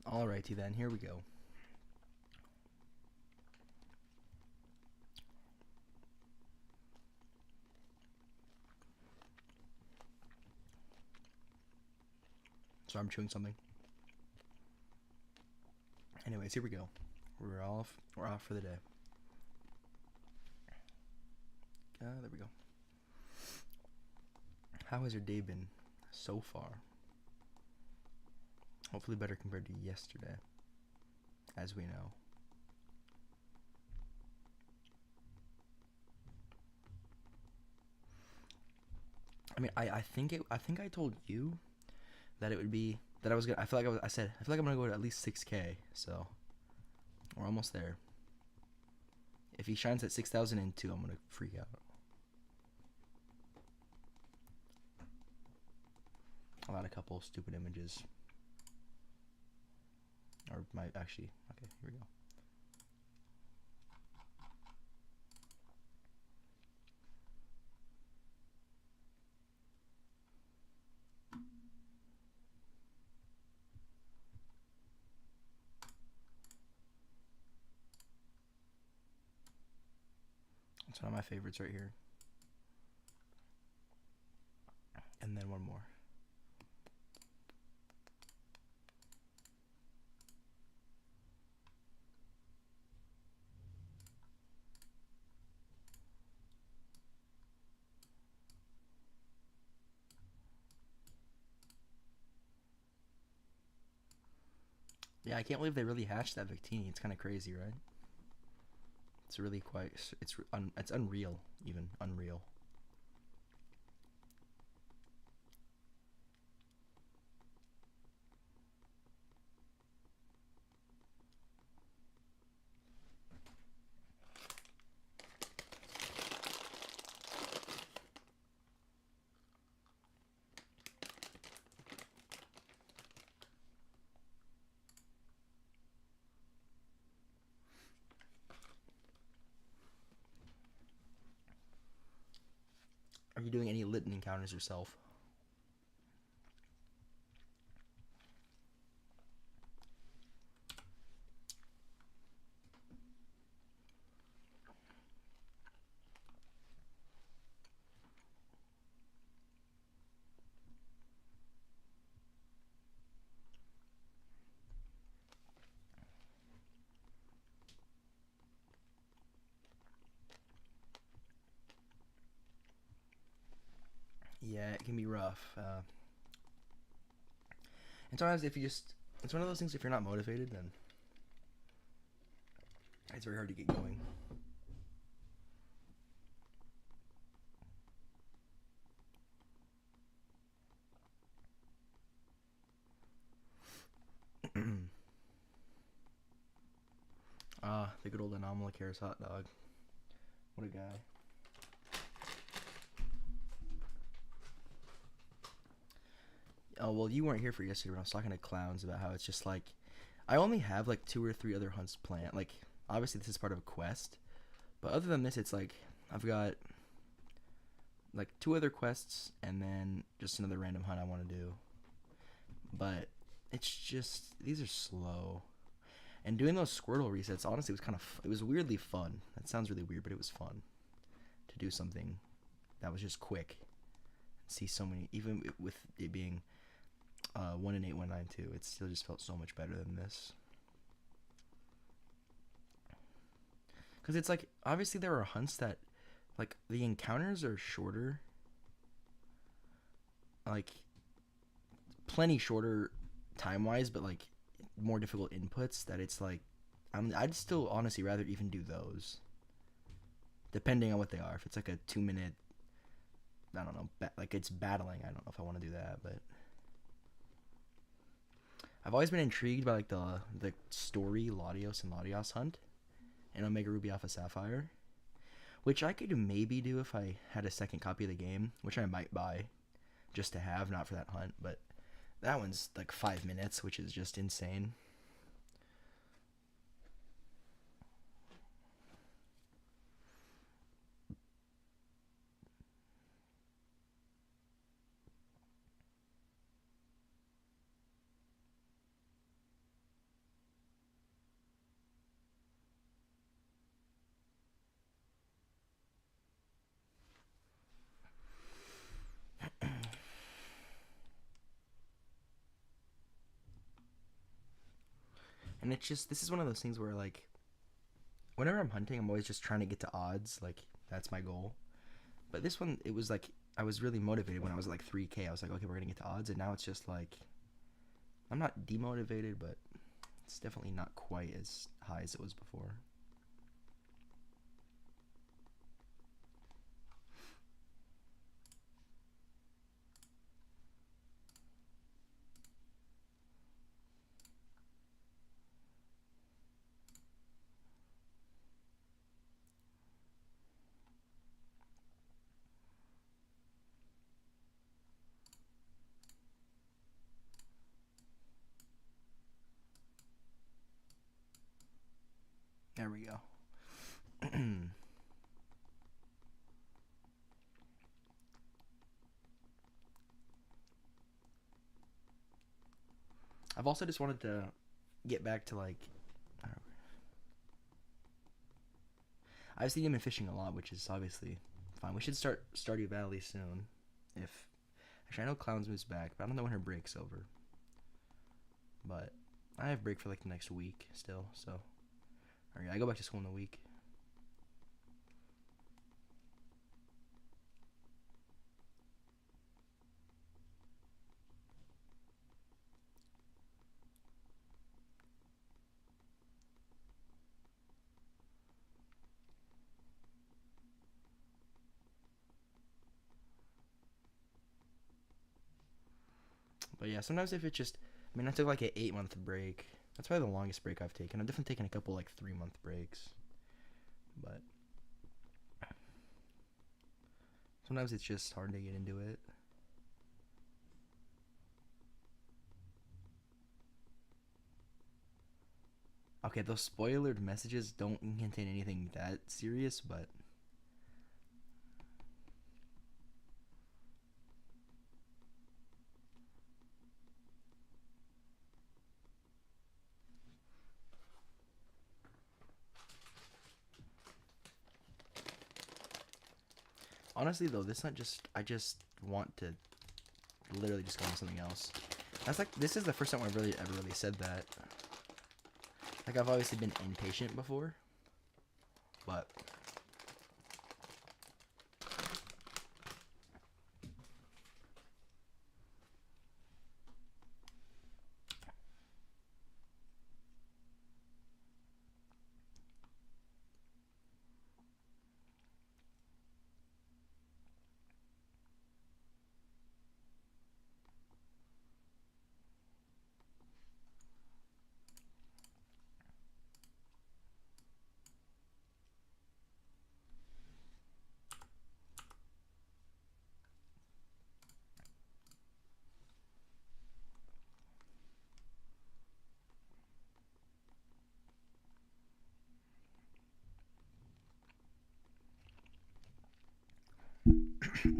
Alrighty then, here we go. So I'm chewing something. Anyways, here we go. We're off. We're off for the day. There we go. How has your day been so far? Hopefully better compared to yesterday, as we know. I mean, I think I told you that it would be that I was gonna. I said I feel like I'm gonna go to at least 6K. So we're almost there. If he shines at 6,002, I'm gonna freak out. I'll add a couple stupid images. Or might actually. Okay, here we go. It's one of my favorites right here. And then one more. Yeah, I can't believe they really hatched that Victini. It's kind of crazy, right? It's really quite. It's unreal, even unreal. Are you doing any Litten encounters yourself? Yeah, it can be rough. And sometimes if you just, it's one of those things. If you're not motivated, then it's very hard to get going. The good old Anomalicaris hot dog. What a guy. Oh well, you weren't here for yesterday when I was talking to clowns about how it's just like I only have like 2 or 3 other hunts planned. Like obviously this is part of a quest, but other than this, it's like I've got like 2 other quests and then just another random hunt I want to do. But it's just these are slow. And doing those Squirtle resets, honestly, was kind of it was weirdly fun. That sounds really weird, but it was fun to do something that was just quick. See so many, even with it being 1 in 8, 192, it still just felt so much better than this. Because it's like obviously there are hunts that like the encounters are shorter, like plenty shorter time wise, but like more difficult inputs. That it's like I'd still honestly rather even do those, depending on what they are. If it's like a 2 minute, I don't know, like it's battling. I don't know if I want to do that, but I've always been intrigued by like the story Latios and Latios hunt and Omega Ruby Alpha Sapphire, which I could maybe do if I had a second copy of the game, which I might buy just to have, not for that hunt, but that one's like 5 minutes, which is just insane. And it's just, this is one of those things where, like, whenever I'm hunting, I'm always just trying to get to odds. Like, that's my goal. But this one, it was like, I was really motivated when I was like 3K. I was like, okay, we're going to get to odds. And now it's just like, I'm not demotivated, but it's definitely not quite as high as it was before. There we go. I've also just wanted to get back to, like, I've seen him in fishing a lot, which is obviously fine. We should start Stardew Valley soon. If actually, I know Clowns moves back, but I don't know when her break's over. But I have break for like the next week still, so alright, I go back to school in a week. But yeah, sometimes if it's just, I mean, I took like an 8-month break. That's probably the longest break I've taken. I've definitely taken a couple like 3-month breaks, but sometimes it's just hard to get into it. Okay, those spoilered messages don't contain anything that serious, but honestly though, this not just, I just want to literally just go on something else. That's like, this is the first time I've really ever really said that. Like, I've obviously been impatient before, but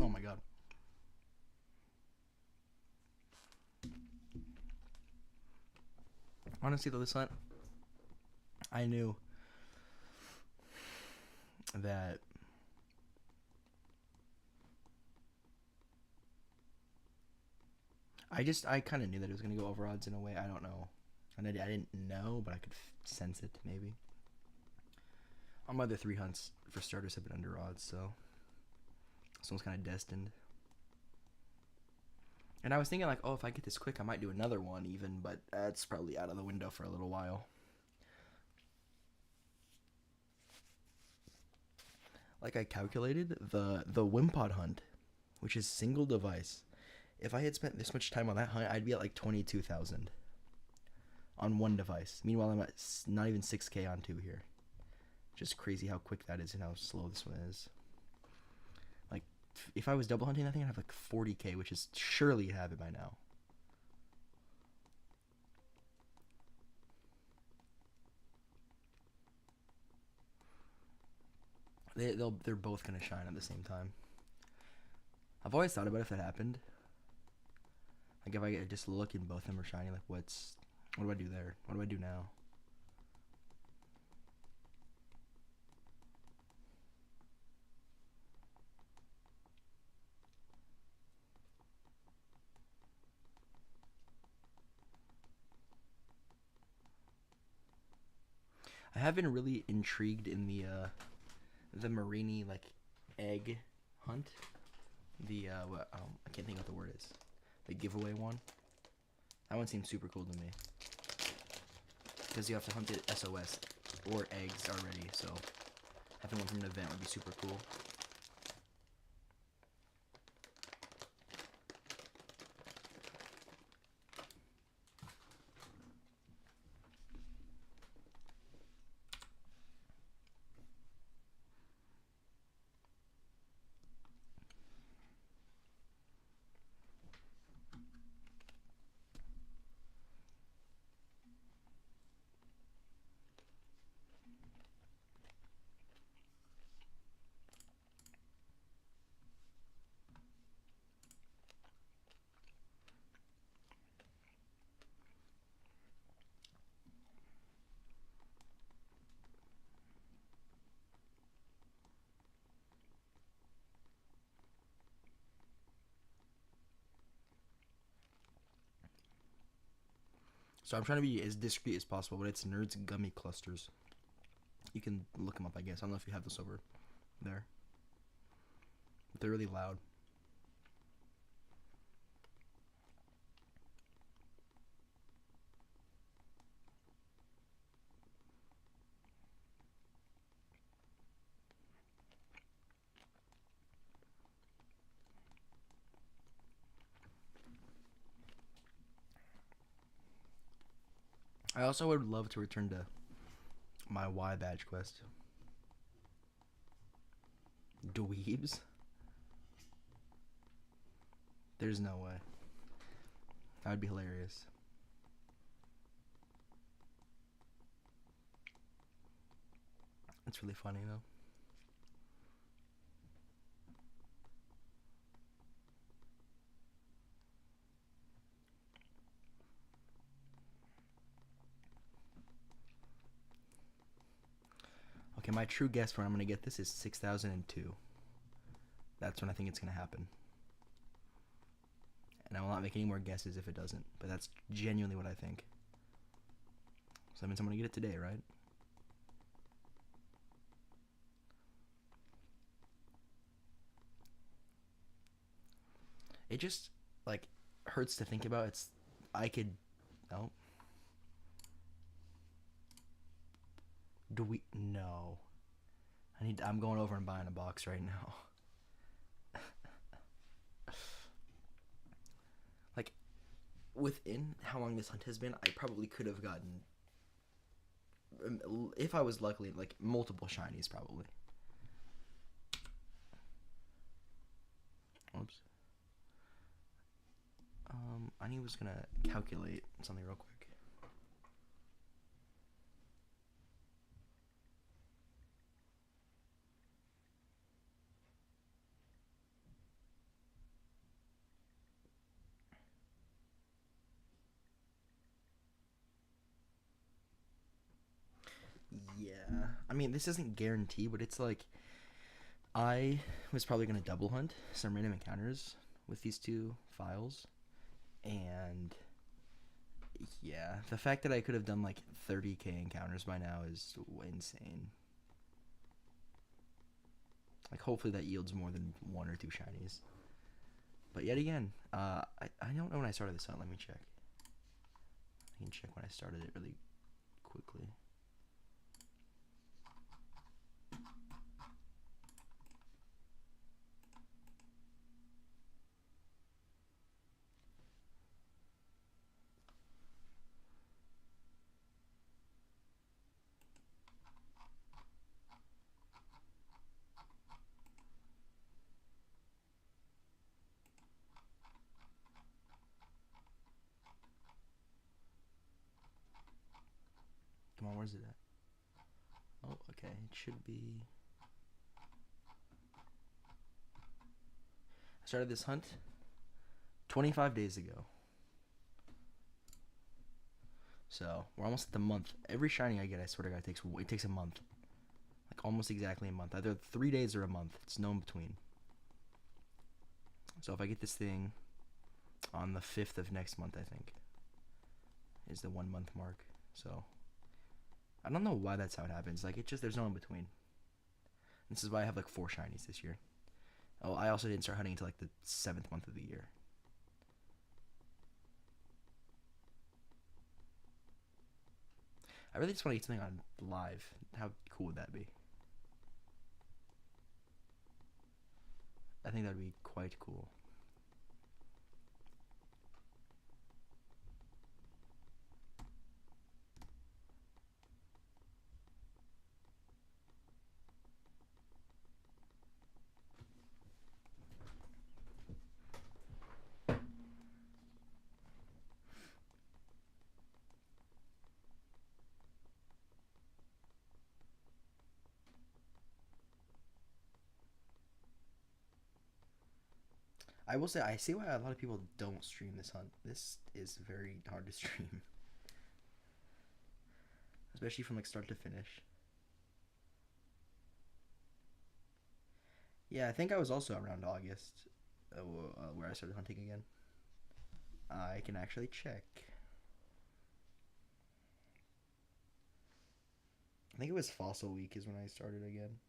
oh my god. Honestly though, this hunt, I knew that I kind of knew that it was going to go over odds in a way. I don't know. And I didn't know, but I could sense it, maybe. All my other 3 hunts, for starters, have been under odds, so this one's kind of destined. And I was thinking, like, oh, if I get this quick, I might do another one, even, but that's probably out of the window for a little while. Like, I calculated the Wimpod hunt, which is single device. If I had spent this much time on that hunt, I'd be at like 22,000 on one device. Meanwhile, I'm at not even 6K on 2 here. Just crazy how quick that is and how slow this one is. Like, if I was double hunting that thing, I'd have like 40K, which is surely you'd have it by now. They're both gonna shine at the same time. I've always thought about if that happened. Like, if I just look and both of them are shining, like, what do I do there? What do I do now? I have been really intrigued in the Marini like egg hunt. The what, I can't think of what the word is. The giveaway one. That one seems super cool to me. Because you have to hunt it SOS or eggs already, so having one from an event would be super cool. So I'm trying to be as discreet as possible, but it's Nerds Gummy Clusters. You can look them up, I guess. I don't know if you have this over there. But they're really loud. I also would love to return to my Y badge quest. Dweebs? There's no way. That would be hilarious. It's really funny though. Okay, my true guess for when I'm gonna get this is 6002. That's when I think it's gonna happen. And I will not make any more guesses if it doesn't. But that's genuinely what I think. So that means I'm gonna get it today, right? It just like hurts to think about. I could no. Do we no. I'm going over and buying a box right now. Like within how long this hunt has been, I probably could have gotten, if I was lucky, like multiple shinies probably. Oops. I was gonna calculate something real quick. Yeah, I mean this isn't guaranteed, but it's like I was probably gonna double hunt some random encounters with these two files, and yeah, the fact that I could have done like 30k encounters by now is insane. Like hopefully that yields more than one or two shinies. But yet again, I don't know when I started this hunt. Let me check. I can check when I started it really quickly. Come on, where's it at? Oh, okay. It should be. I started this hunt 25 days ago. So we're almost at the month. Every shiny I get, I swear to God, it takes a month. Like almost exactly a month. Either 3 days or a month. It's no in between. So if I get this thing on the 5th of next month, I think, is the 1 month mark. So I don't know why that's how it happens. Like, it just, there's no in between. This is why I have like 4 shinies this year. Oh, I also didn't start hunting until like the 7th month of the year. I really just want to get something on live. How cool would that be? I think that would be quite cool. I will say, I see why a lot of people don't stream this hunt. This is very hard to stream, especially from like start to finish. Yeah, I think I was also around August where I started hunting again. I can actually check. I think it was Fossil Week is when I started again.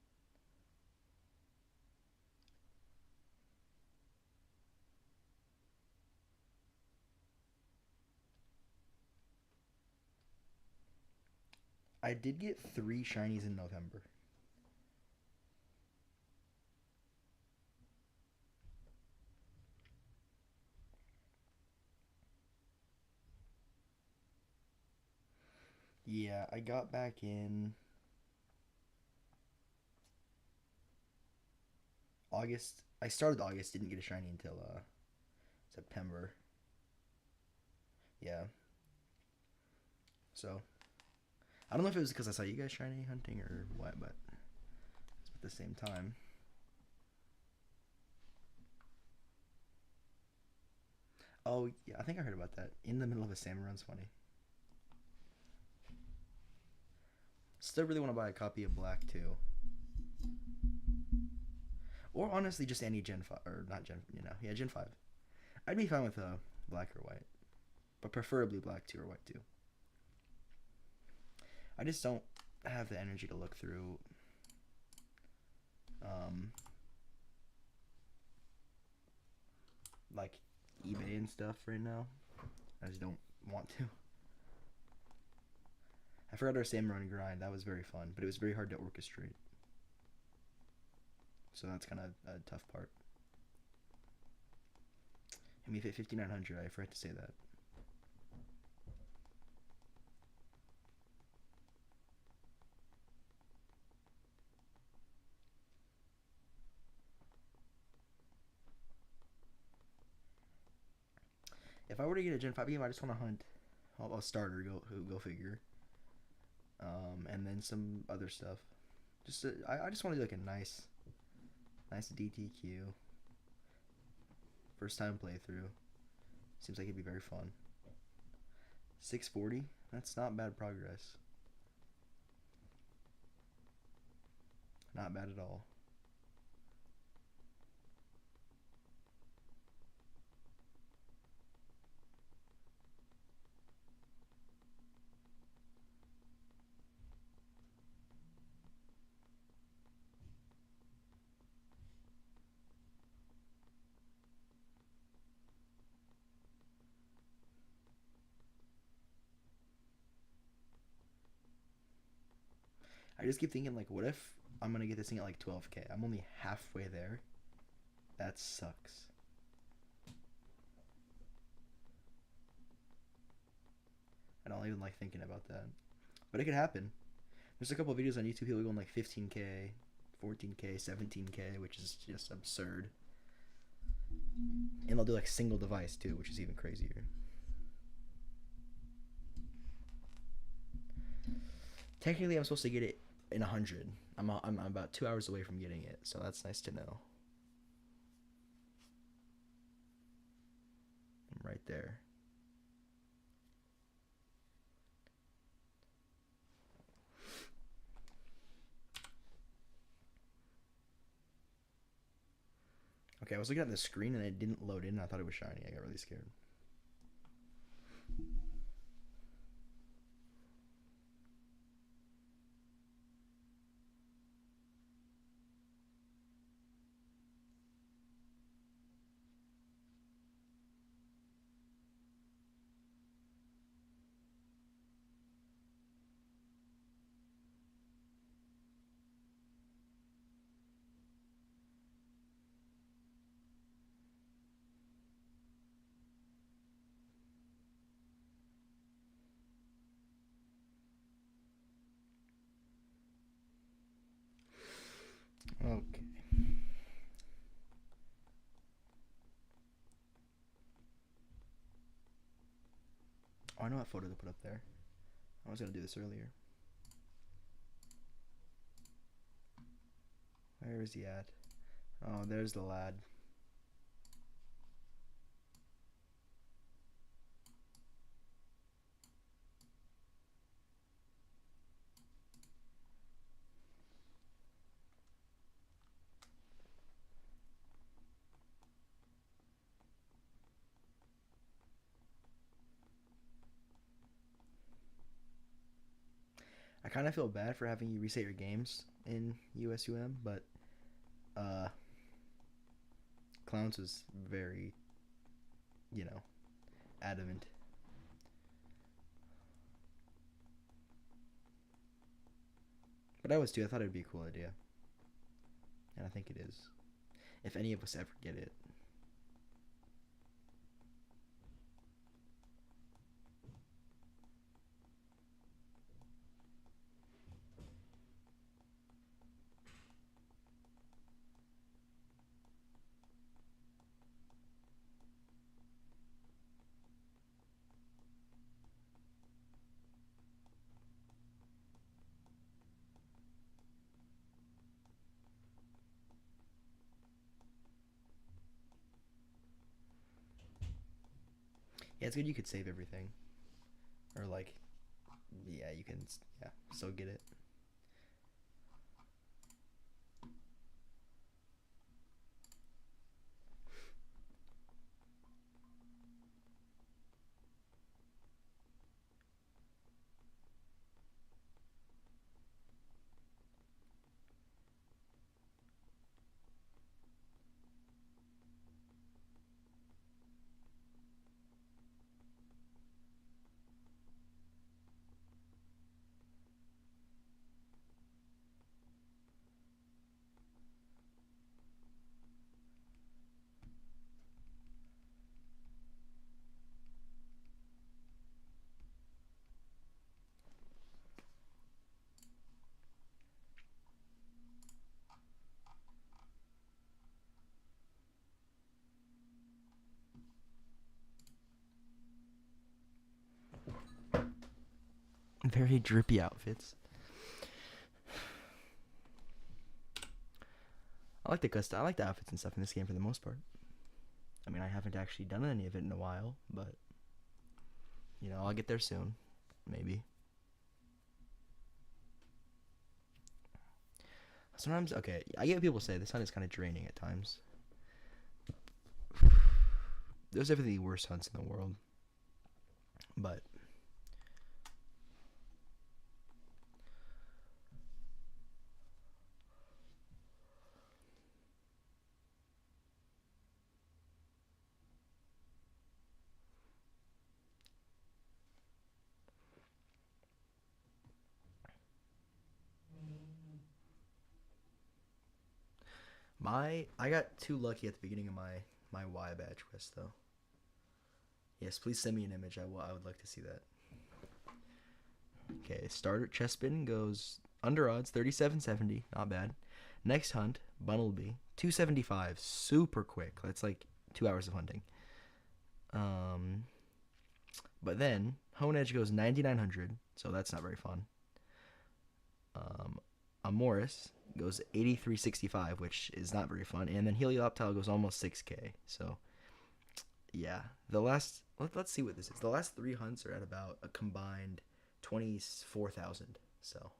I did get 3 shinies in November. Yeah, I got back in August. I started August, didn't get a shiny until September. Yeah. So I don't know if it was because I saw you guys shiny hunting or what, but at the same time. Oh yeah, I think I heard about that. In the middle of a salmon run's funny. Still really want to buy a copy of Black too. Or honestly, just any Gen 5 or not Gen, yeah, Gen 5. I'd be fine with black or white, but preferably black 2 or white 2. I just don't have the energy to look through like eBay and stuff right now. I just don't want to. I forgot our salmon run grind. That was very fun, but it was very hard to orchestrate. So that's kind of a tough part. And we've hit 5,900. I forgot to say that. If I were to get a Gen 5 game, I just want to hunt a starter. Go figure. And then some other stuff. I just want to do like a nice DTQ. First time playthrough. Seems like it'd be very fun. 640. That's not bad progress. Not bad at all. I just keep thinking, like, what if I'm gonna get this thing at like 12K? I'm only halfway there. That sucks. I don't even like thinking about that, but it could happen. There's a couple of videos on YouTube people going like 15K, 14K, 17K, which is just absurd. And they'll do like single device too, which is even crazier. Technically, I'm supposed to get it in 100. I'm about 2 hours away from getting it, so that's nice to know. I'm right there. Okay, I was looking at the screen and it didn't load in. I thought it was shiny. I got really scared. Okay. Oh, I know what photo to put up there. I was gonna do this earlier. Where is he at? Oh, there's the lad. I kind of feel bad for having you reset your games in USUM, but uh, Clowns was very, you know, adamant. But I was too. I thought it'd be a cool idea, and I think it is. If any of us ever get it. Yeah, it's good you could save everything, or like, yeah, you can, yeah, so get it. Very drippy outfits. I like the outfits and stuff in this game for the most part. I mean, I haven't actually done any of it in a while, but I'll get there soon, maybe. Sometimes, okay, I get people say the sun is kind of draining at times. There's definitely worse hunts in the world, but I got too lucky at the beginning of my Y badge quest though. Yes, please send me an image. I would like to see that. Okay, starter chest spin goes under odds 3770, not bad. Next hunt, Bunnelby 275, super quick. That's like 2 hours of hunting. Um, but then Hone Edge goes 9900, so that's not very fun. Amoris goes 8365, which is not very fun, and then Helioptile goes almost 6k. So yeah, let's see what this is. The last three hunts are at about a combined 24,000. So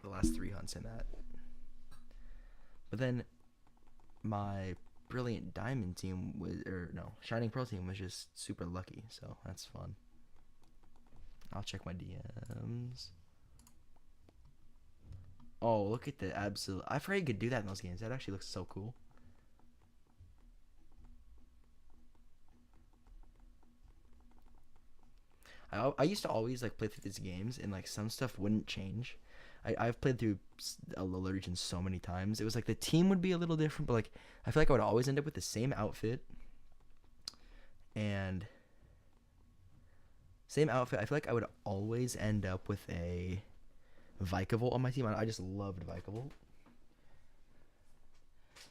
the last three hunts in that. But then my Brilliant Diamond team was, or no, Shining Pearl team was just super lucky. So that's fun. I'll check my DMs. Oh, look at the absolute. I forgot you could do that in those games. That actually looks so cool. I used to always like play through these games and like some stuff wouldn't change. I've played through Alola region so many times. It was like the team would be a little different, but like I feel like I would always end up with the same outfit and same outfit. I feel like I would always end up with a Vikavolt on my team. I just loved Vikavolt.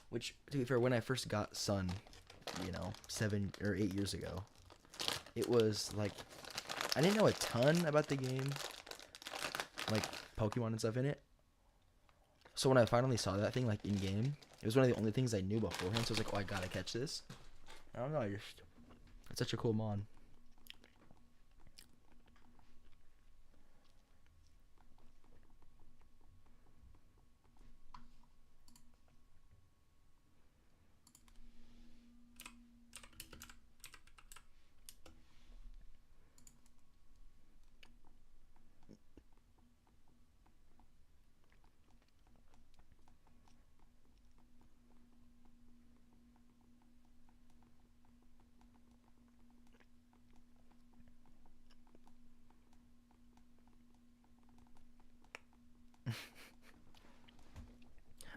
Which, to be fair, when I first got Sun, 7 or 8 years ago, it was like I didn't know a ton about the game, like Pokemon and stuff in it. So when I finally saw that thing like in game, it was one of the only things I knew beforehand. So I was like, oh, I gotta catch this. I don't know. It's such a cool mod.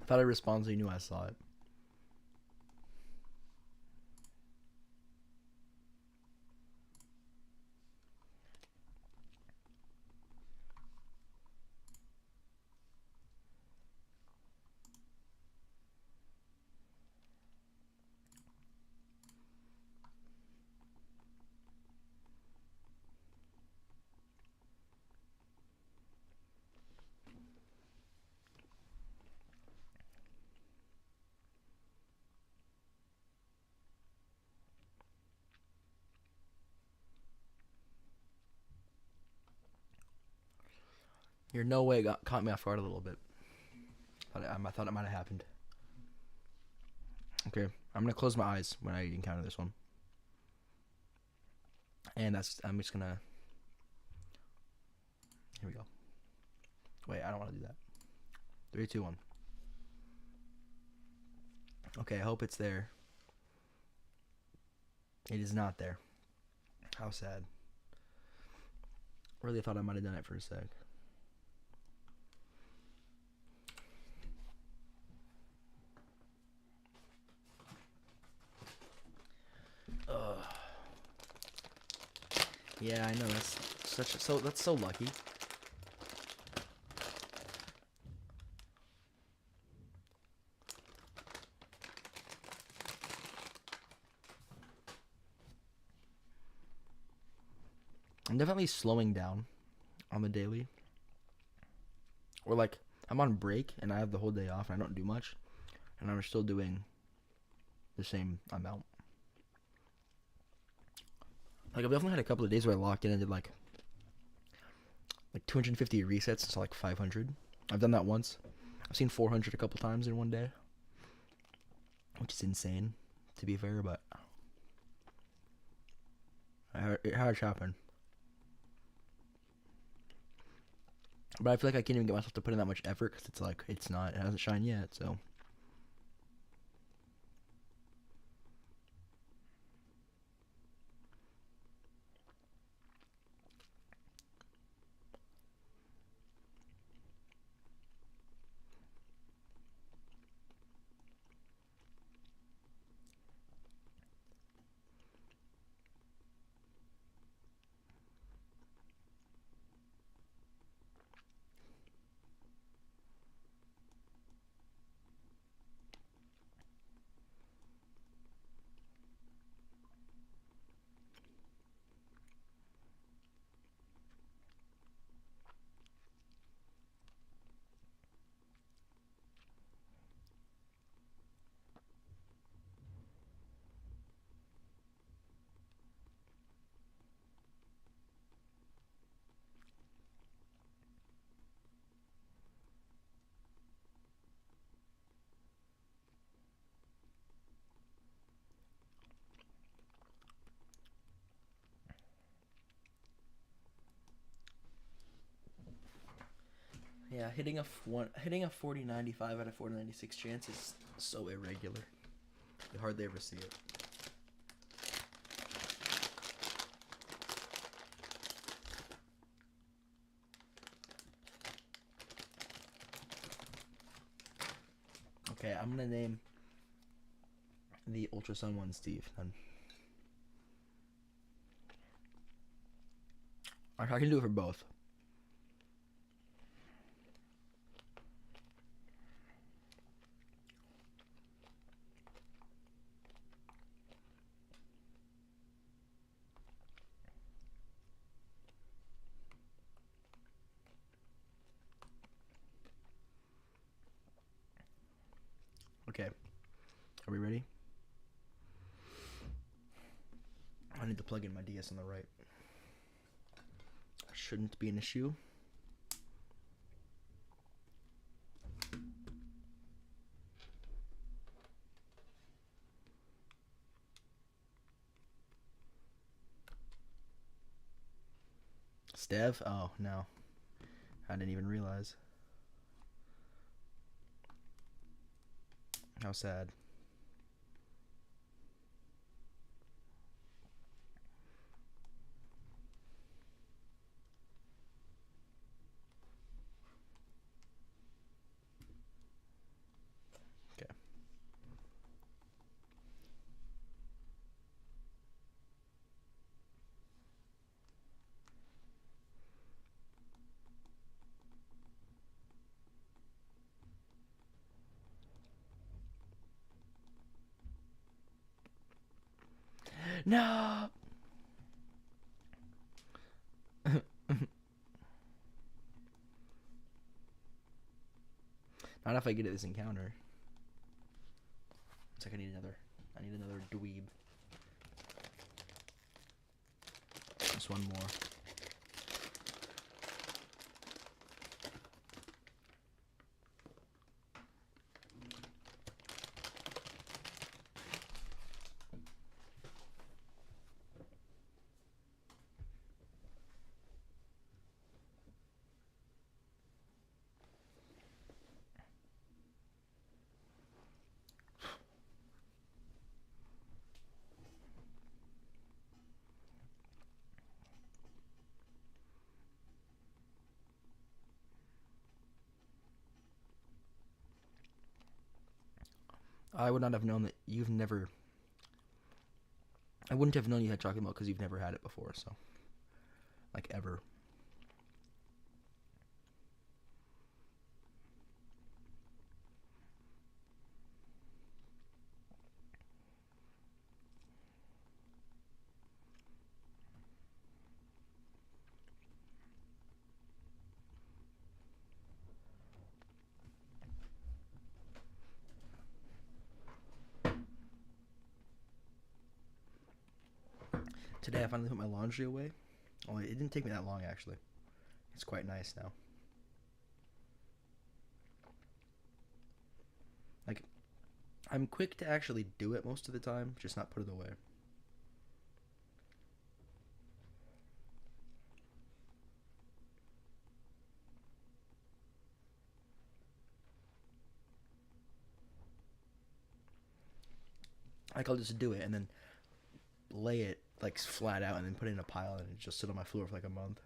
I thought I responded so you knew I saw it. Your no way caught me off guard a little bit. I thought it might have happened. Okay, I'm gonna close my eyes when I encounter this one, and I'm just gonna. Here we go. Wait, I don't want to do that. 3, 2, 1. Okay, I hope it's there. It is not there. How sad. Really thought I might have done it for a sec. Ugh. Yeah, I know that's so lucky. I'm definitely slowing down on the daily. Or like I'm on break and I have the whole day off and I don't do much, and I'm still doing the same amount. Like I've definitely had a couple of days where I locked in and did like 250 resets to like 500. I've done that once. I've seen 400 a couple times in one day, which is insane, to be fair. But it has happened. But I feel like I can't even get myself to put in that much effort because it's like it hasn't shined yet. So yeah, hitting a 40/95 out of 496 chance is so irregular. You hardly ever see it. Okay, I'm gonna name the Ultra Sun one Steve. Then I can do it for both. Okay, are we ready? I need to plug in my DS on the right. Shouldn't be an issue. Stev? Oh, no. I didn't even realize. How sad. Okay. No! Not if I get at this encounter. It's like I need another dweeb. Just one more. I would not have known that you've never. I wouldn't have known you had chocolate milk because you've never had it before, so. Like, ever. Today I finally put my laundry away. Oh, it didn't take me that long, actually. It's quite nice now. Like, I'm quick to actually do it most of the time, just not put it away. Like, I'll just do it and then lay it, like, flat out and then put it in a pile and just sit on my floor for, like, a month.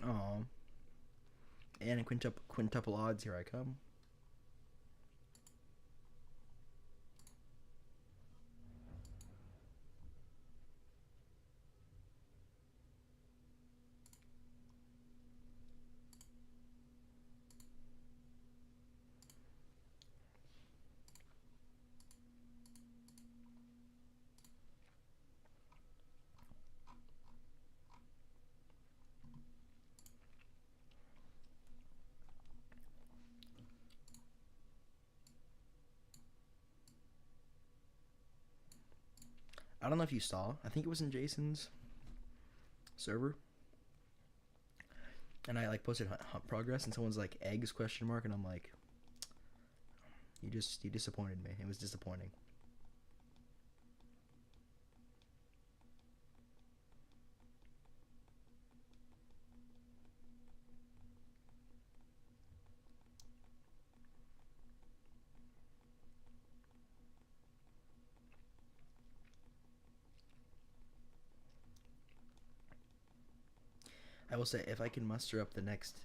Oh. And in quintuple odds, here I come. I don't know if you saw. I think it was in Jason's server. And I like posted hunt progress and someone's like eggs question mark and I'm like, you disappointed me. It was disappointing. I will say if I can muster up the next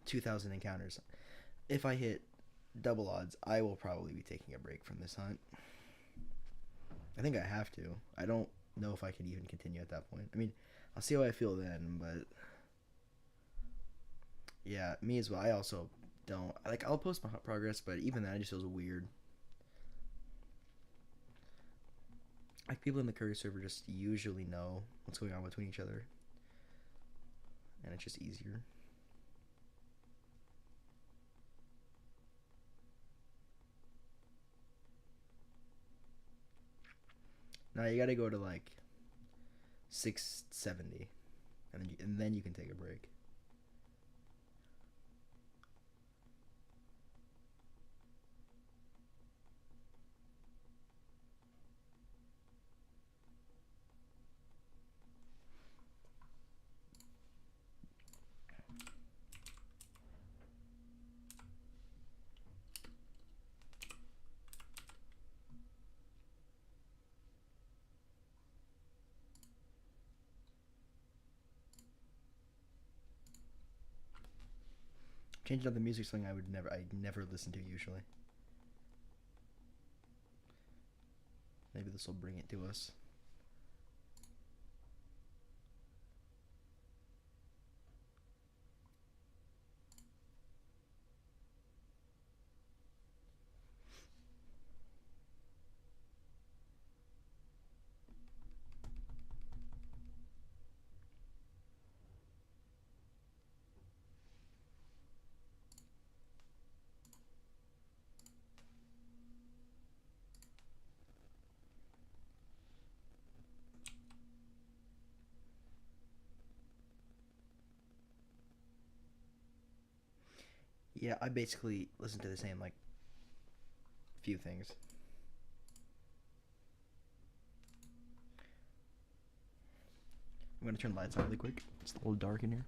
2,000 encounters, if I hit double odds, I will probably be taking a break from this hunt. I think I have to. I don't know if I can even continue at that point. I mean, I'll see how I feel then, but yeah, me as well. I also don't like. I'll post my progress, but even that just feels weird. Like people in the Curry server just usually know what's going on between each other, and it's just easier. Now you gotta go to like 670, and then you can take a break. Changing up the music something I never listen to usually. Maybe this will bring it to us. Yeah, I basically listen to the same like few things. I'm gonna turn the lights on really quick. It's a little dark in here.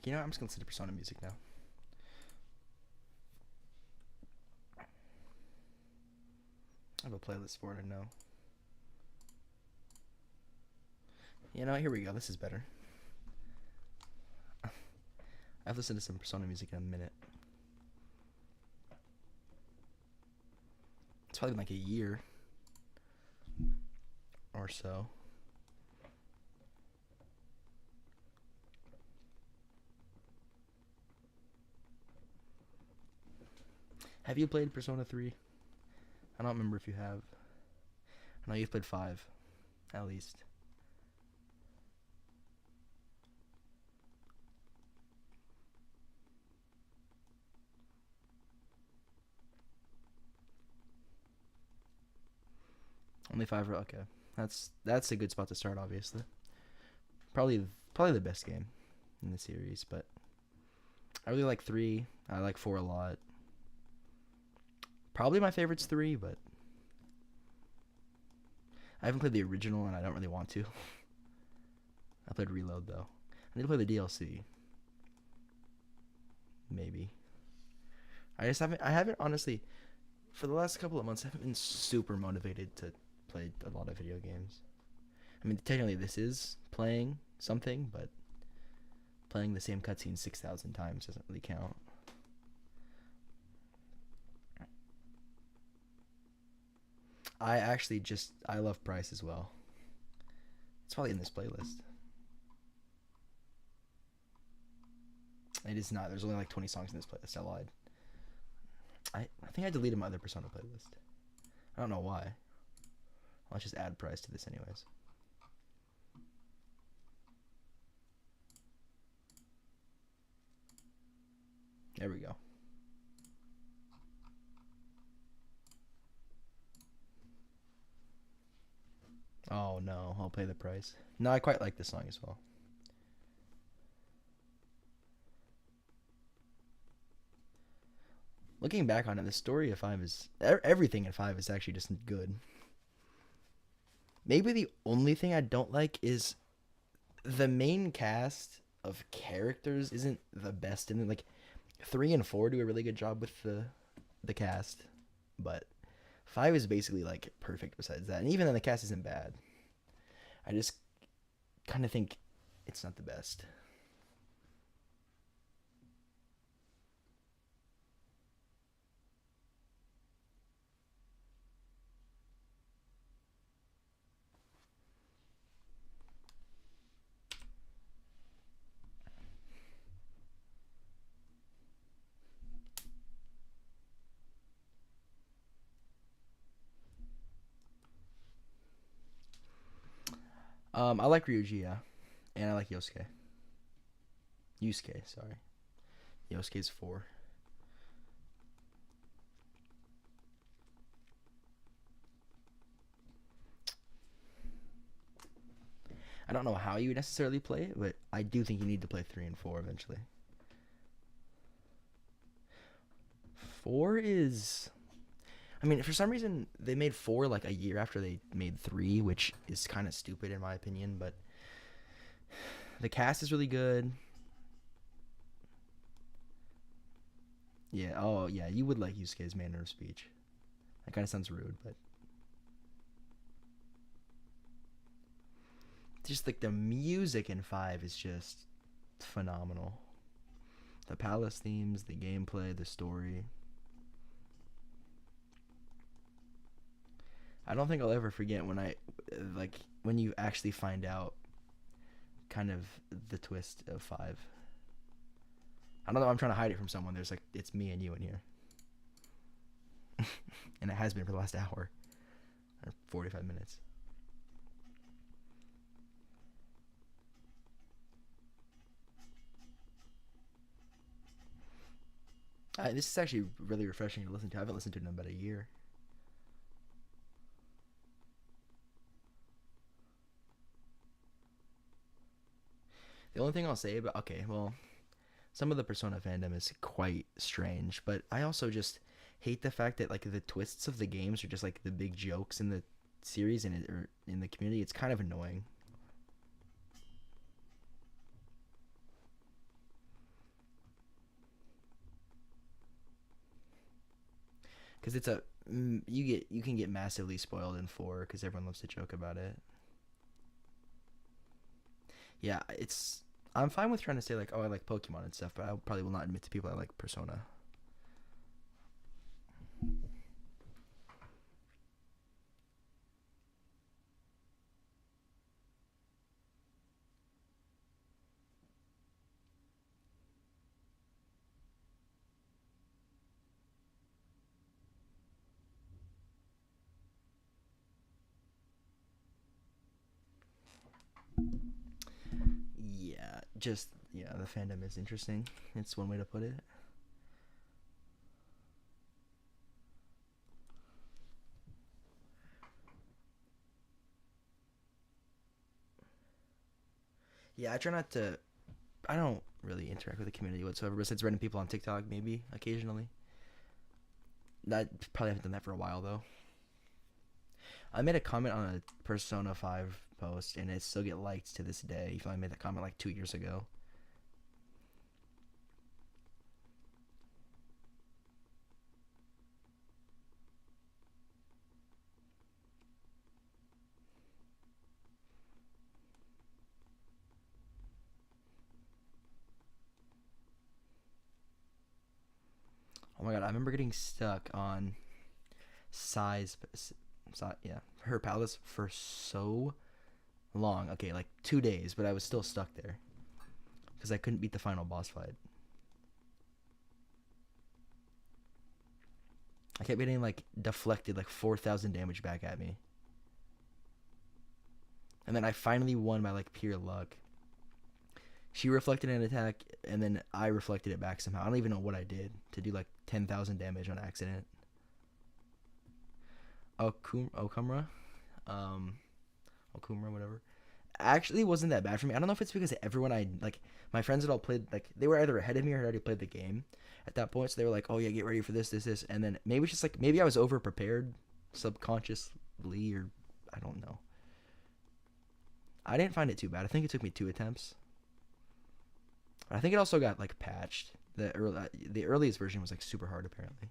You know, I'm just gonna listen to Persona music now. I have a playlist for it, I know. You know, here we go. This is better. I've listened to some Persona music in a minute. It's probably been like a year or so. Have you played Persona 3? I don't remember if you have. I know you've played 5, at least. Only 5, okay. That's a good spot to start, obviously. Probably the best game in the series, but I really like 3. I like 4 a lot. Probably my favorite's 3, but I haven't played the original and I don't really want to. I played Reload though. I need to play the DLC. Maybe. I haven't honestly for the last couple of months I haven't been super motivated to play a lot of video games. I mean, technically this is playing something, but playing the same cutscene 6,000 times doesn't really count. I love Price as well. It's probably in this playlist. It is not. There's only like 20 songs in this playlist. I lied. I think I deleted my other Persona playlist. I don't know why. I'll just add Price to this anyways. There we go. Oh no, I'll pay the price. No, I quite like this song as well. Looking back on it, the story of 5 is everything in 5 is actually just good. Maybe the only thing I don't like is the main cast of characters isn't the best in it. Like 3 and 4 do a really good job with the cast, but 5 is basically like perfect besides that. And even then, the cast isn't bad. I just kind of think it's not the best. I like Ryuji, yeah, and I like Yosuke. Yusuke, sorry. Yosuke's 4. I don't know how you would necessarily play it, but I do think you need to play 3 and 4 eventually. 4 is, I mean, for some reason they made 4 like a year after they made 3, which is kind of stupid in my opinion. But the cast is really good. Yeah. Oh, yeah. You would like Yusuke's manner of speech. That kind of sounds rude, but just like the music in 5 is just phenomenal. The palace themes, the gameplay, the story. I don't think I'll ever forget when I like when you actually find out kind of the twist of 5. I don't know. I'm trying to hide it from someone. There's like it's me and you in here, and it has been for the last hour or 45 minutes. This is actually really refreshing to listen to. I haven't listened to it in about a year. The only thing I'll say about okay, well, some of the Persona fandom is quite strange, but I also just hate the fact that like the twists of the games are just like the big jokes in the series and or in the community. It's kind of annoying because it's a you can get massively spoiled in 4 because everyone loves to joke about it. Yeah, it's I'm fine with trying to say like oh I like Pokemon and stuff, but I probably will not admit to people I like Persona. Yeah, just yeah, the fandom is interesting. It's one way to put it. Yeah, I try not to. I don't really interact with the community whatsoever, besides random people on TikTok, maybe occasionally. I probably haven't done that for a while though. I made a comment on a Persona 5 post, and it still get liked to this day. Even though I made that comment like 2 years ago. Oh my god, I remember getting stuck on size, yeah, her palace for so long. Okay, like 2 days, but I was still stuck there because I couldn't beat the final boss fight. I kept getting like deflected like 4,000 damage back at me, and then I finally won by like pure luck. She reflected an attack, and then I reflected it back somehow. I don't even know what I did to do like 10,000 damage on accident. Okumra, um, Okumra, whatever. Actually, wasn't that bad for me. I don't know if it's because everyone I like, my friends had all played like they were either ahead of me or had already played the game at that point. So they were like, "Oh yeah, get ready for this, this, this," and then maybe it's just like maybe I was over prepared subconsciously or I don't know. I didn't find it too bad. I think it took me 2 attempts. I think it also got like patched. The earliest version was like super hard apparently.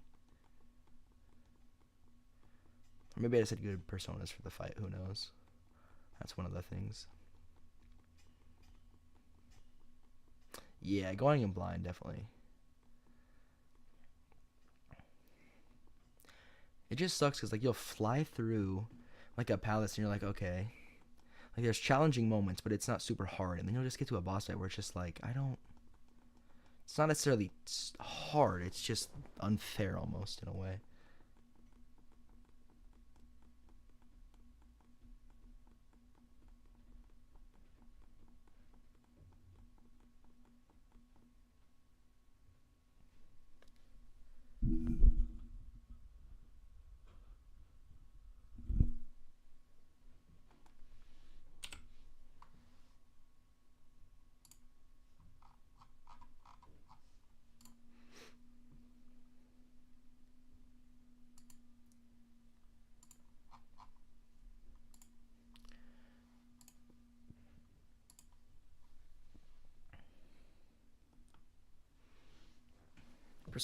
Or maybe I just had good personas for the fight. Who knows? That's one of the things. Yeah, going in blind definitely. It just sucks because like you'll fly through like a palace and you're like, okay, like there's challenging moments, but it's not super hard, and then you'll just get to a boss fight where it's just like I don't. It's not necessarily hard. It's just unfair almost in a way.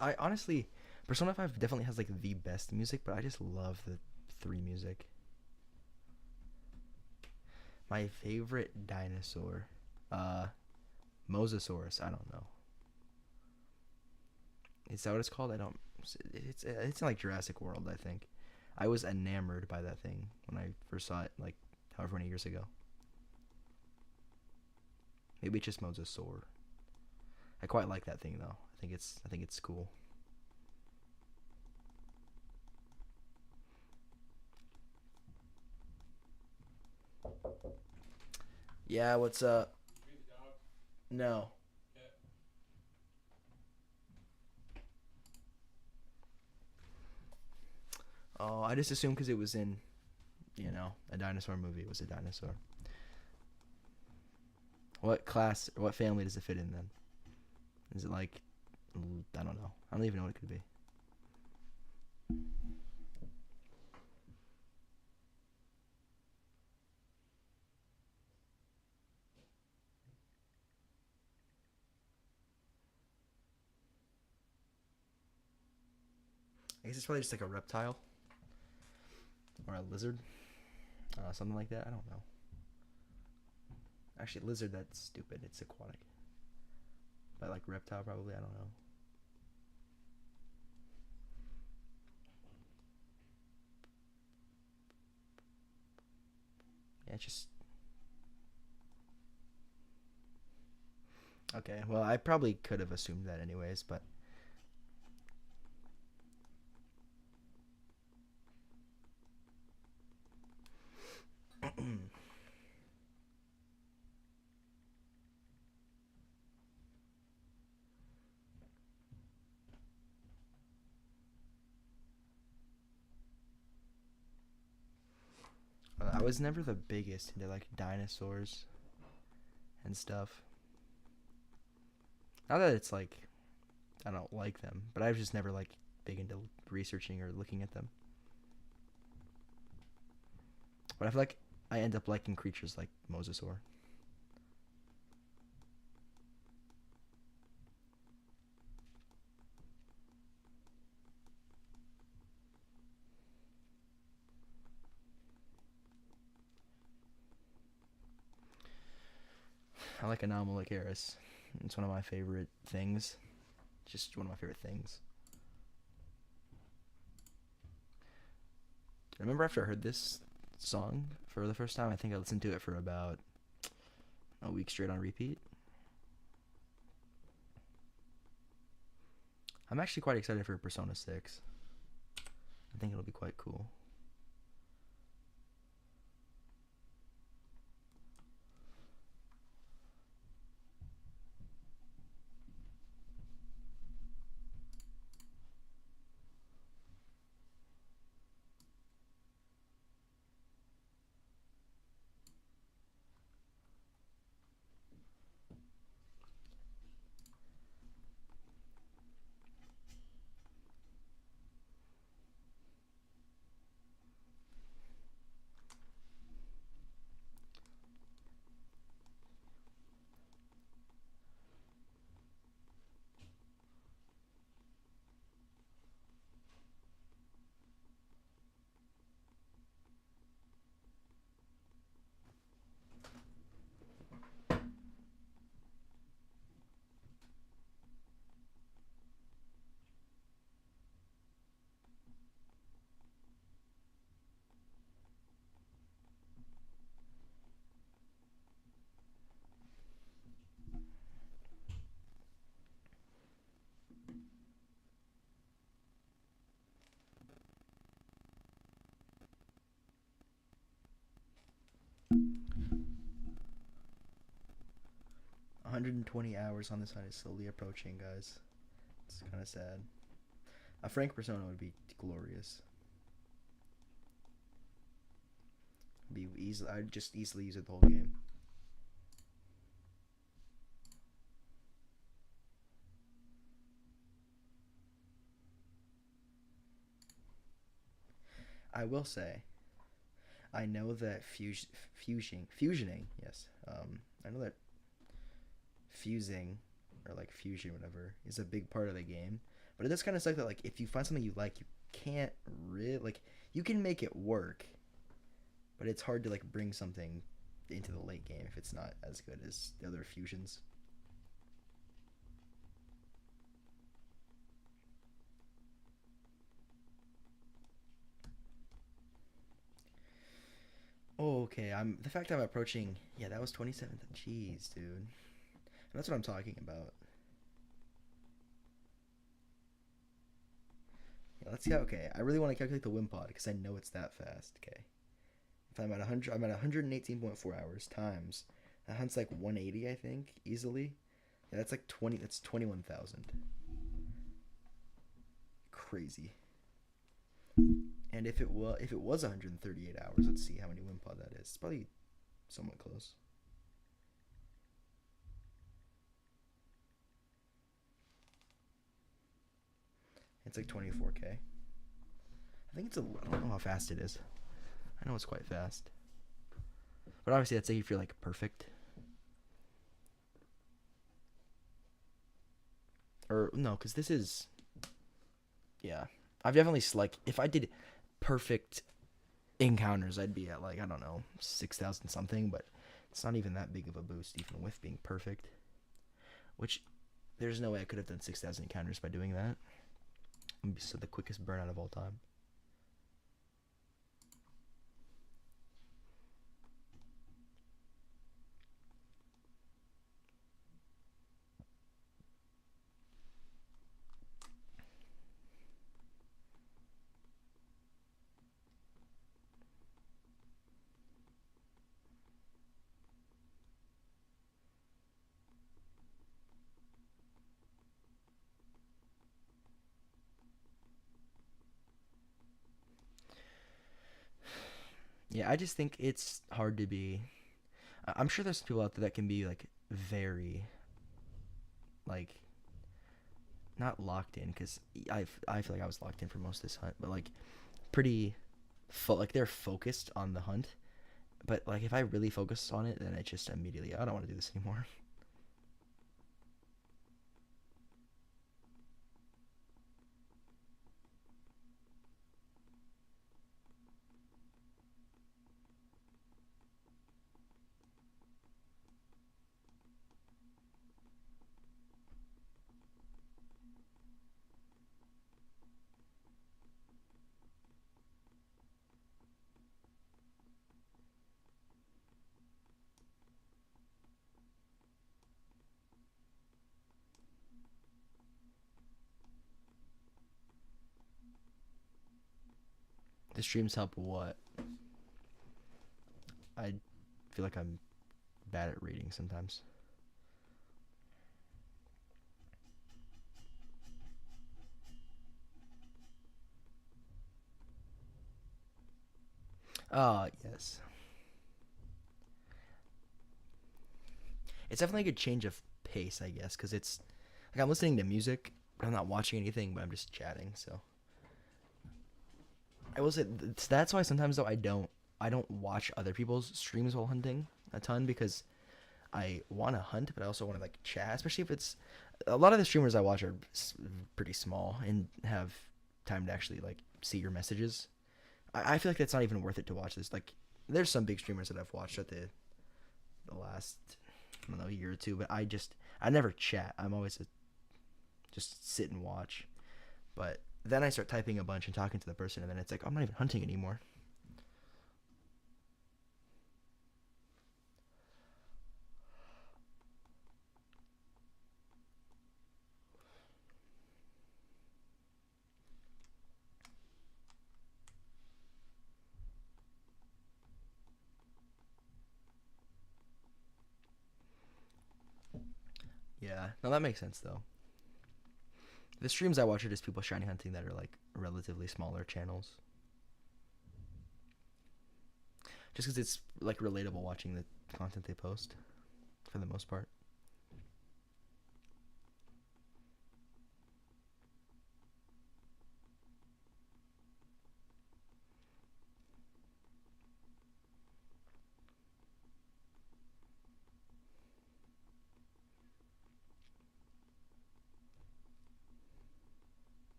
I honestly, Persona 5 definitely has like the best music, but I just love the 3 music. My favorite dinosaur, uh, Mosasaurus. I don't know. Is that what it's called? I don't. It's in like Jurassic World. I think. I was enamored by that thing when I first saw it, like however many years ago. Maybe it's just Mosasaur. I quite like that thing though. I think it's cool. Yeah, what's up? No. Oh, I just assumed because it was in, a dinosaur movie. It was a dinosaur. What class or what family does it fit in then? Is it like, I don't know. I don't even know what it could be. I guess it's probably just like a reptile or a lizard, something like that. I don't know. Actually, lizard, that's stupid. It's aquatic. But like reptile, probably. I don't know. Yeah, it's just okay. Well, I probably could have assumed that anyways, but I was never the biggest into like dinosaurs and stuff. Not that it's like I don't like them, but I was just never like big into researching or looking at them. But I feel like I end up liking creatures like Mosasaur. I like Anomalocaris. It's one of my favorite things. Just one of my favorite things. I remember after I heard this song for the first time, I think I listened to it for about a week straight on repeat. I'm actually quite excited for Persona 6. I think it'll be quite cool. 120 hours on this hunt is slowly approaching, guys. It's kind of sad. A Frank Persona would be glorious. Be easy. I'd just easily use it the whole game. I will say, I know that fusioning, yes. I know that fusing or like fusion, whatever, is a big part of the game. But it does kind of suck that like if you find something you like, you can't really like you can make it work, but it's hard to like bring something into the late game if it's not as good as the other fusions. Oh, okay. I'm the fact I'm approaching. Yeah, that was 27th. Jeez, dude. That's what I'm talking about. Yeah, let's see. Okay, I really want to calculate the win pod because I know it's that fast. Okay, if I'm at 100, I'm at 118.4 hours times. That hunt's like 180, I think, easily. Yeah, that's like 20. That's 21,000. Crazy. And if it was 138 hours, let's see how many win pod that is. It's probably somewhat close. It's like 24k. I think it's a. I don't know how fast it is. I know it's quite fast. But obviously, that's like if you're like perfect. Or no, because this is. Yeah, I've definitely like if I did perfect encounters, I'd be at like I don't know 6,000 something, but it's not even that big of a boost, even with being perfect. Which there's no way I could have done 6,000 encounters by doing that. So the quickest burnout of all time. Yeah, I just think it's hard to be. I'm sure there's people out there that can be like very like not locked in because I feel like I was locked in for most of this hunt, but like pretty like they're focused on the hunt. But like if I really focus on it, then it just immediately I don't want to do this anymore. The streams help what? I feel like I'm bad at reading sometimes. Yes. It's definitely a good change of pace, I guess, because it's like I'm listening to music, but I'm not watching anything, but I'm just chatting. So I will say that's why sometimes though I don't watch other people's streams while hunting a ton because I want to hunt, but I also want to like chat, especially if it's a lot of the streamers I watch are pretty small and have time to actually like see your messages. I feel like that's not even worth it to watch this. Like, there's some big streamers that I've watched at the last I don't know year or two, but I never chat. I'm always just sit and watch. But then I start typing a bunch and talking to the person, and then it's like I'm not even hunting anymore. Yeah, no, that makes sense though. The streams I watch are just people shiny hunting that are like relatively smaller channels. Just because it's like relatable watching the content they post, for the most part.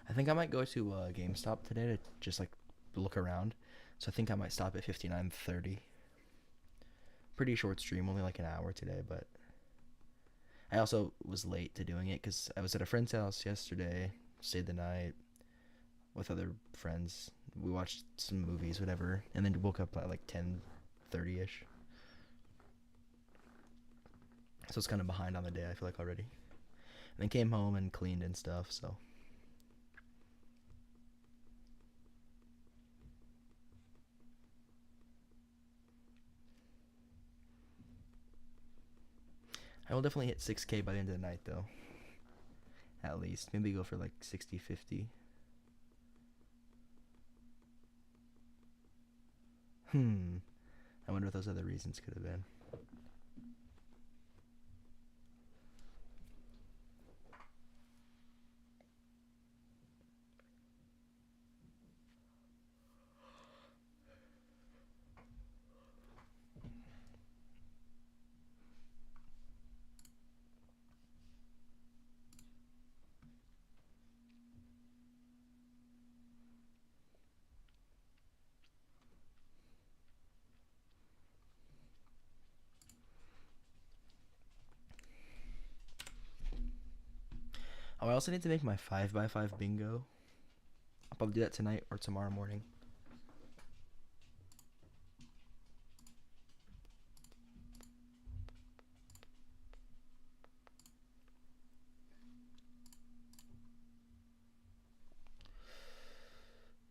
I think I might go to GameStop today to just like look around. So I think I might stop at 59:30. Pretty short stream, only like an hour today, but I also was late to doing it because I was at a friend's house yesterday, stayed the night with other friends. We watched some movies, whatever, and then woke up at like 10:30 ish. So it's kind of behind on the day, I feel like already. And then came home and cleaned and stuff, so. I will definitely hit 6K by the end of the night, though. At least. Maybe go for like 60, 50. I wonder what those other reasons could have been. Oh, I also need to make my 5x5 bingo. I'll probably do that tonight or tomorrow morning.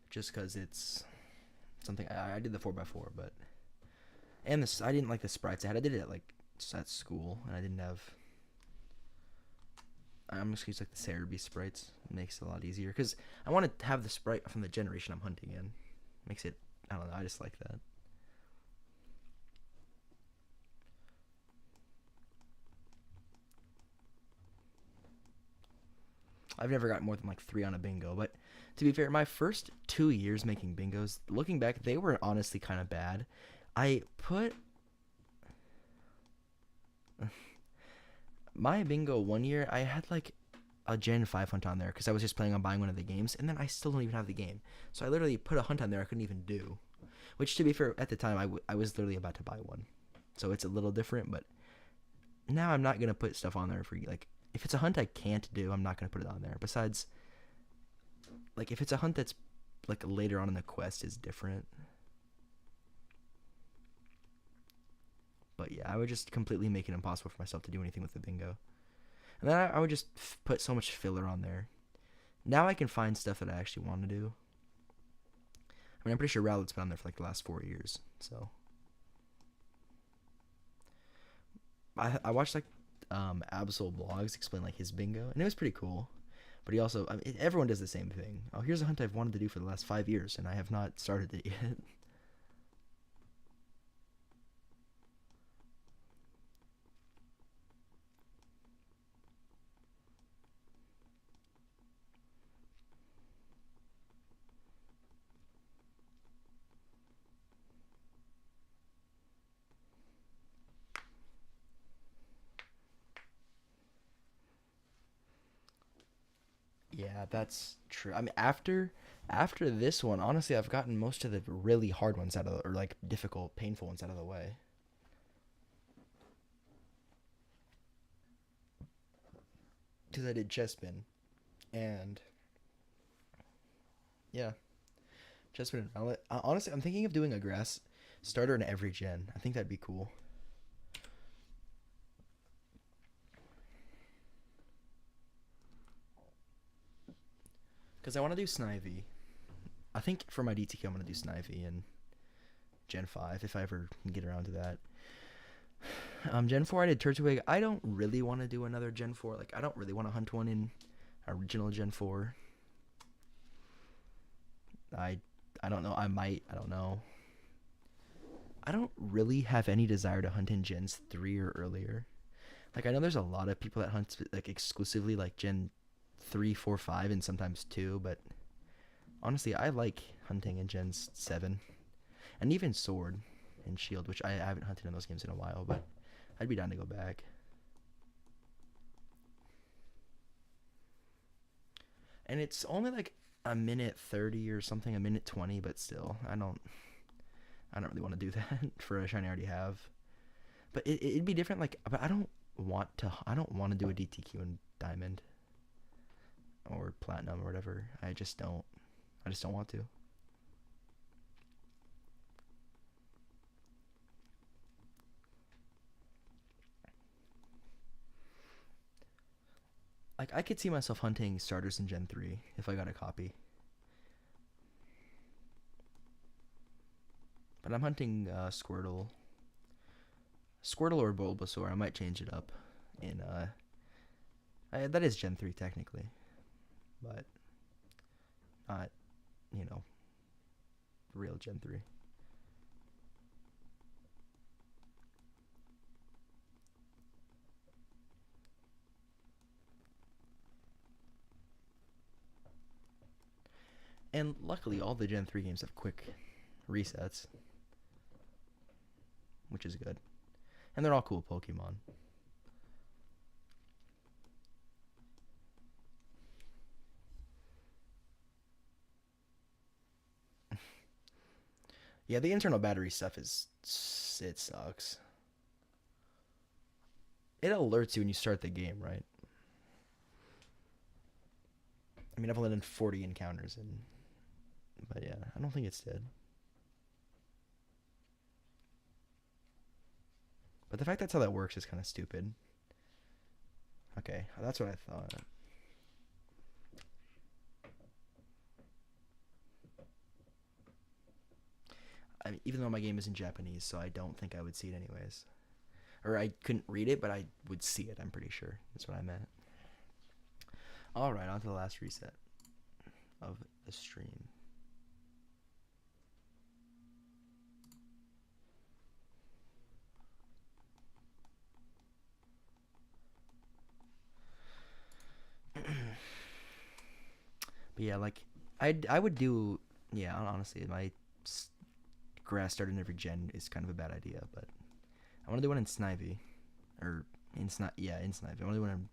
Just because it's something I did the 4x4, but and this I didn't like the sprites I had. I did it at like at school, and I didn't have. I'm just gonna use like the Cerebi sprites. It makes it a lot easier because I want to have the sprite from the generation I'm hunting in. Makes it, I don't know. I just like that. I've never got more than like 3 on a bingo, but to be fair, my first 2 years making bingos, looking back, they were honestly kind of bad. I put my bingo one year, I had like a Gen 5 hunt on there because I was just planning on buying one of the games, and then I still don't even have the game. So I literally put a hunt on there I couldn't even do. Which, to be fair, at the time, I was literally about to buy one. So it's a little different, but now I'm not going to put stuff on there for, like, if it's a hunt I can't do, I'm not going to put it on there. Besides, like, if it's a hunt that's, like, later on in the quest is different. But yeah, I would just completely make it impossible for myself to do anything with the bingo. And then I would just put so much filler on there. Now I can find stuff that I actually want to do. I mean, I'm pretty sure Rowlet's been on there for like the last 4 years. So I watched like Absol blogs explain like his bingo, and it was pretty cool. But he also, I mean, everyone does the same thing. Oh, here's a hunt I've wanted to do for the last 5 years, and I have not started it yet. Yeah, that's true. I mean, after this one, honestly, I've gotten most of the really hard ones out of or like difficult, painful ones out of the way. Because I did Chespin, and yeah, Chespin and Rowlet. Honestly, I'm thinking of doing a grass starter in every gen. I think that'd be cool. Because I want to do Snivy. I think for my DTK, I'm gonna do Snivy, and Gen 5 if I ever get around to that. Gen 4 I did Turtwig. I don't really want to do another Gen 4. Like I don't really want to hunt one in original Gen 4. I I don't know. I might. I don't know. I don't really have any desire to hunt in Gens 3 or earlier. Like I know there's a lot of people that hunt like exclusively like Gen 3, 4, 5 and sometimes 2, but honestly, I like hunting in Gens 7 and even Sword and Shield, which I haven't hunted in those games in a while, but I'd be down to go back. And it's only like a minute 30 or something, a minute 20, but still, I don't really want to do that for a shiny I already have. But it'd be different. Like, but I don't want to do a DTQ in Diamond or Platinum or whatever. I just don't. I just don't want to. Like, I could see myself hunting starters in Gen 3 if I got a copy. But I'm hunting Squirtle or Bulbasaur. I might change it up. In that is Gen 3 technically, but not, you know, real Gen 3. And luckily, all the Gen 3 games have quick resets, which is good. And they're all cool Pokemon. Yeah, the internal battery stuff it sucks. It alerts you when you start the game, right? I mean, I've only done 40 encounters, but yeah, I don't think it's dead. But the fact that's how that works is kind of stupid. Okay, that's what I thought. I mean, even though my game is in Japanese, so I don't think I would see it anyways. Or I couldn't read it, but I would see it, I'm pretty sure. That's what I meant. Alright, on to the last reset of the stream. But yeah, like I would do, yeah, honestly, my grass starting every gen is kind of a bad idea, but I want to do one in Snivy, or in Snivy. I want to do one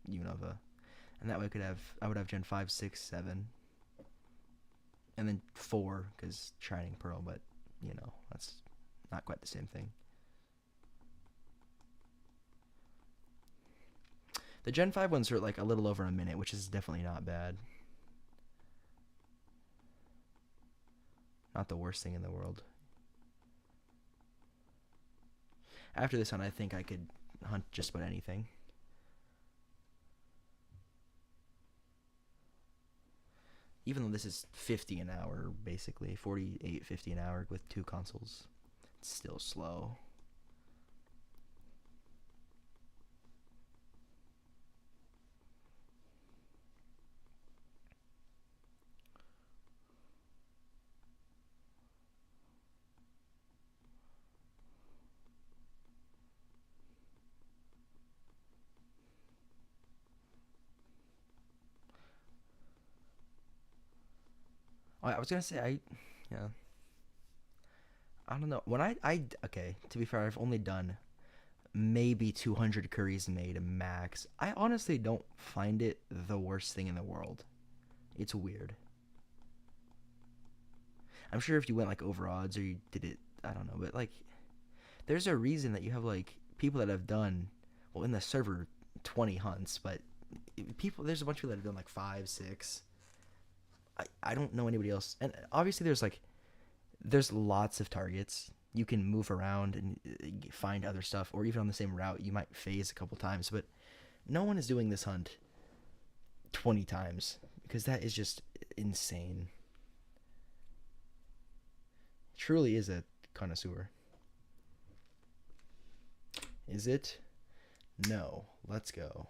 in Unova, and that way I would have Gen 5, 6, 7, and then 4 because Shining Pearl, but that's not quite the same thing. The Gen 5 ones are like a little over a minute, which is definitely not bad. Not the worst thing in the world. After this hunt, I think I could hunt just about anything. Even though this is 50 an hour, basically 48, 50 an hour with 2 consoles, it's still slow. Oh, I was gonna say yeah, I don't know. When I okay, to be fair, I've only done maybe 200 curries made max. I honestly don't find it the worst thing in the world. It's weird. I'm sure if you went like over odds or you did it, I don't know, but like there's a reason that you have like people that have done well in the server 20 hunts, but there's a bunch of people that have done like 5, 6. I don't know anybody else, and obviously there's lots of targets. You can move around and find other stuff, or even on the same route, you might phase a couple times. But no one is doing this hunt 20 times because that is just insane. It truly is a connoisseur. Is it? No. Let's go.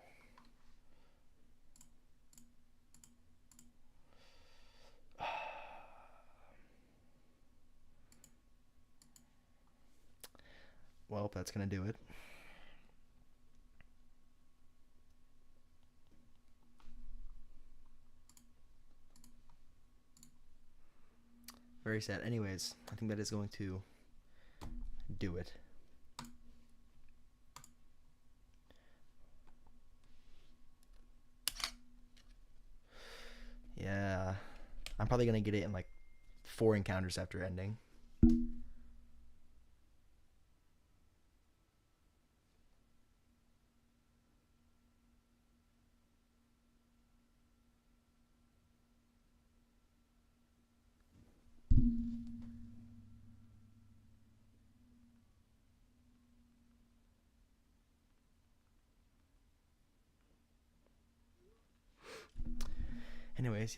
Well, that's going to do it. Very sad. Anyways, I think that is going to do it. Yeah. I'm probably going to get it in like 4 encounters after ending. Anyways,